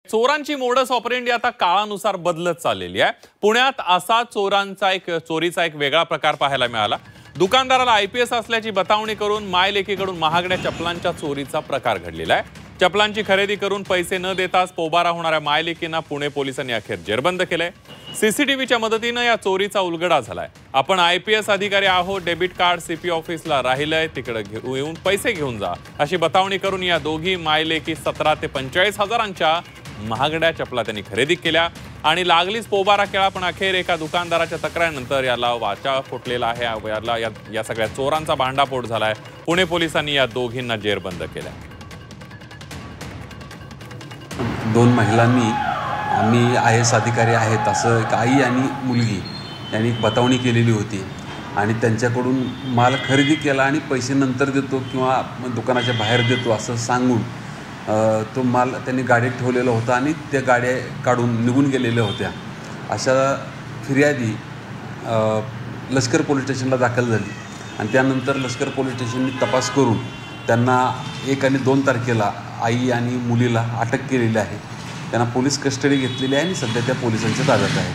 चोरांची modus operandi आता काळानुसार बदलत चाललेली आहे। पुण्यात असा चोरीचा एक वेगळा प्रकार पाहायला मिळाला। दुकानदाराला आयपीएस असल्याची बतावणी करून मायलेकीकडून महागड्या चपलांच्या चोरीचा प्रकार घडलेला आहे। चपलांची खरेदी करून पैसे न देताच पोबारा होणाऱ्या मायलेकींना पुणे पोलिसांनी अखेर जेरबंद केलंय। सीसीटीव्हीच्या मदतीने या चोरीचा उलगडा झालाय। आपण आयपीएस अधिकारी आहोत, डेबिट कार्ड सीपी ऑफिसला राहिलंय, तिकडे येऊन पैसे घेऊन जा अशी बतावणी करून या दोघी मायलेकी 17 ते 45 हजारांच्या महागड्या चपला त्यांनी खरेदी केल्या आणि लागलीच पोबारा केला। पण अखेर एका दुकानदाराच्या तक्रारीनंतर याला वाचा फुटलेला आहे। या सगळ्या चोरांचा भांडाफोड झालाय। पुणे पोलिसांनी या दोघींना जेरबंद केलं। दोन महिलांनी आम्ही IAS अधिकारी आहेत असं एक आई आणि मुलगी यांनी बतावणी केलेली होती आणि त्यांच्याकडून माल खरेदी केला आणि पैसे नंतर देतो किंवा दुकानाच्या बाहेर देतो असं सांगून तो माल त्यांनी गाडीत ठेवलेला होता आणि त्या गाड्या काढून निघून गेलेल्या होत्या। अशा फिर्यादी लष्कर पोलीस स्टेशनला दाखल झाली आणि त्यानंतर लष्कर पोलीस स्टेशनने तपास करून त्यांना 1 आणि 2 तारखेला आई आणि मुलीला अटक केलेली आहे। त्यांना पोलीस कस्टडी घेतलेली आहे आणि सध्या त्या पोलिसांच्या ताब्यात आहे।